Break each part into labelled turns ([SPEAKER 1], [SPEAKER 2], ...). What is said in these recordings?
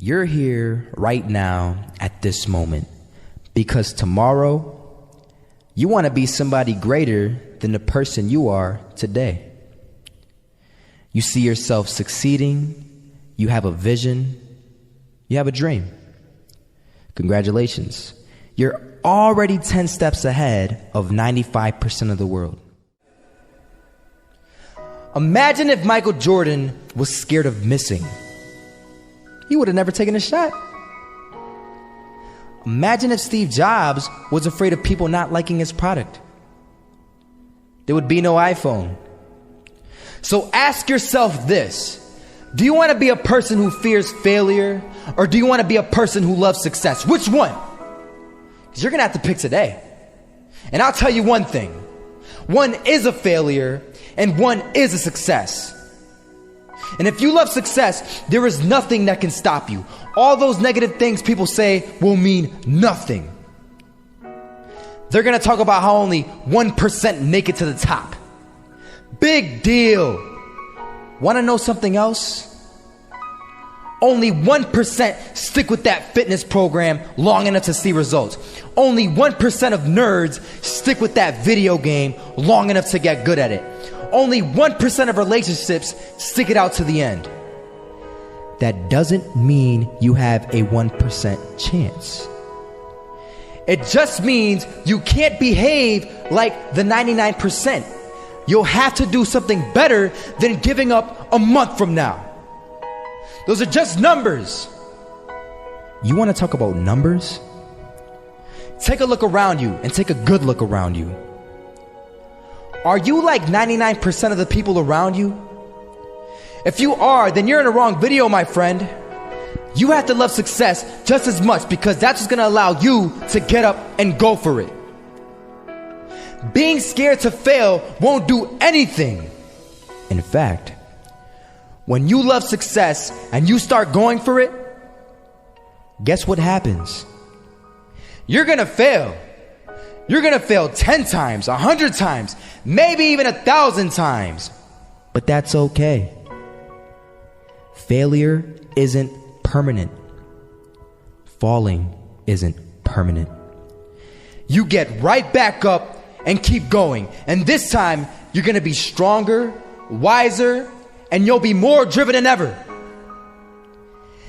[SPEAKER 1] You're here right now at this moment because tomorrow you want to be somebody greater than the person you are today. You see yourself succeeding, you have a vision, you have a dream. Congratulations. You're already 10 steps ahead of 95% of the world. Imagine if Michael Jordan was scared of missing. He would have never taken a shot. Imagine if Steve Jobs was afraid of people not liking his product. There would be no iPhone. So ask yourself this. Do you want to be a person who fears failure, or do you want to be a person who loves success? Which one? Because you're going to have to pick today. And I'll tell you one thing. One is a failure and one is a success. And if you love success, there is nothing that can stop you. All those negative things people say will mean nothing. They're going to talk about how only 1% make it to the top. Big deal. Want to know something else? Only 1% stick with that fitness program long enough to see results. Only 1% of nerds stick with that video game long enough to get good at it. Only 1% of relationships stick it out to the end. That doesn't mean you have a 1% chance. It just means you can't behave like the 99%. You'll have to do something better than giving up a month from now. Those are just numbers. You want to talk about numbers? Take a look around you and take a good look around you. Are you like 99% of the people around you? If you are, then you're in the wrong video, my friend. You have to love success just as much because that's what's going to allow you to get up and go for it. Being scared to fail won't do anything. In fact, when you love success and you start going for it, guess what happens? You're going to fail. You're going to fail 10 times, 100 times, maybe even 1,000 times. But that's okay. Failure isn't permanent. Falling isn't permanent. You get right back up and keep going. And this time, you're going to be stronger, wiser, and you'll be more driven than ever.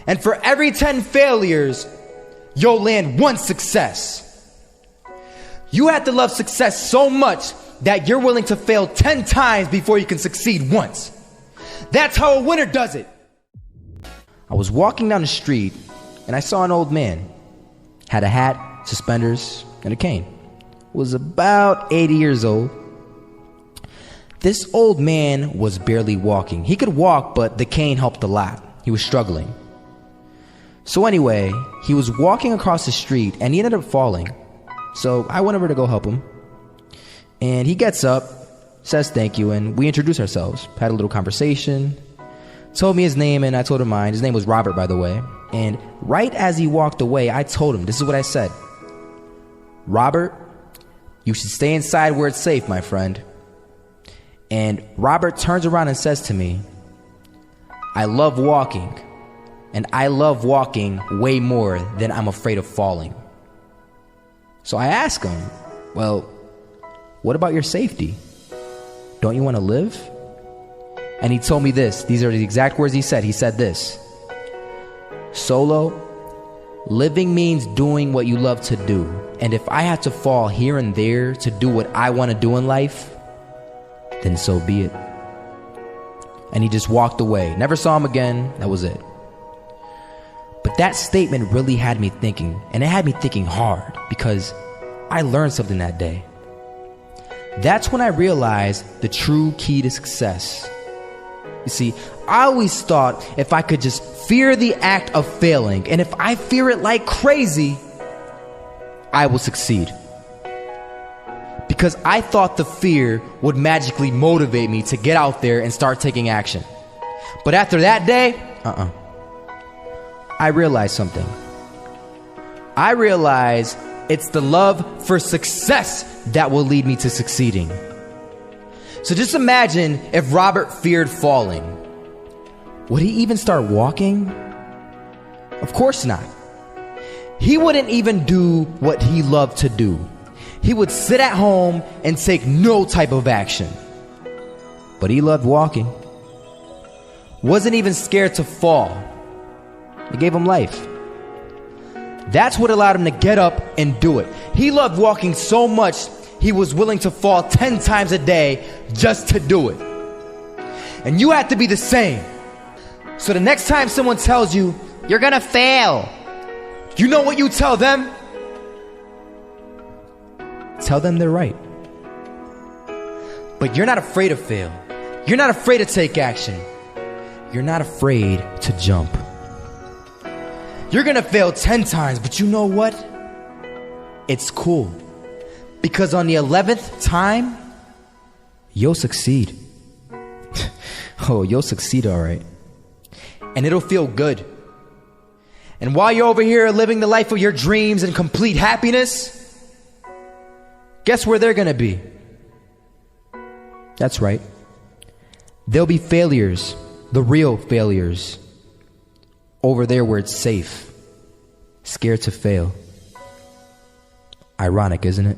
[SPEAKER 1] And for every 10 failures, you'll land one success. You have to love success so much that you're willing to fail 10 times before you can succeed once. That's how a winner does it. I was walking down the street and I saw an old man. Had a hat, suspenders, and a cane. Was about 80 years old. This old man was barely walking. He could walk, but the cane helped a lot. He was struggling. So anyway, he was walking across the street and he ended up falling. So I went over to go help him. And he gets up, says thank you, and we introduced ourselves. Had a little conversation. Told me his name and I told him mine. His name was Robert, by the way. And right as he walked away, I told him, this is what I said. Robert, you should stay inside where it's safe, my friend. And Robert turns around and says to me, I love walking. And I love walking way more than I'm afraid of falling. So I asked him, well, what about your safety? Don't you want to live? And he told me this. These are the exact words he said. He said this. Solo, living means doing what you love to do. And if I have to fall here and there to do what I want to do in life, then so be it. And he just walked away. Never saw him again. That was it. But that statement really had me thinking, and it had me thinking hard because I learned something that day. That's when I realized the true key to success. You see, I always thought if I could just fear the act of failing, and if I fear it like crazy, I will succeed. Because I thought the fear would magically motivate me to get out there and start taking action. But after that day, I realized something. I realized it's the love for success that will lead me to succeeding. So just imagine if Robert feared falling. Would he even start walking? Of course not. He wouldn't even do what he loved to do. He would sit at home and take no type of action. But he loved walking. Wasn't even scared to fall. It gave him life. That's what allowed him to get up and do it. He loved walking so much, he was willing to fall 10 times a day just to do it. And you have to be the same. So the next time someone tells you, you're gonna fail, you know what you tell them? Tell them they're right. But you're not afraid to fail. You're not afraid to take action. You're not afraid to jump. You're gonna fail 10 times, but you know what? It's cool. Because on the 11th time, you'll succeed. Oh, you'll succeed all right. And it'll feel good. And while you're over here living the life of your dreams and complete happiness, guess where they're gonna be? That's right. They'll be failures, the real failures. Over there where it's safe, scared to fail. Ironic, isn't it?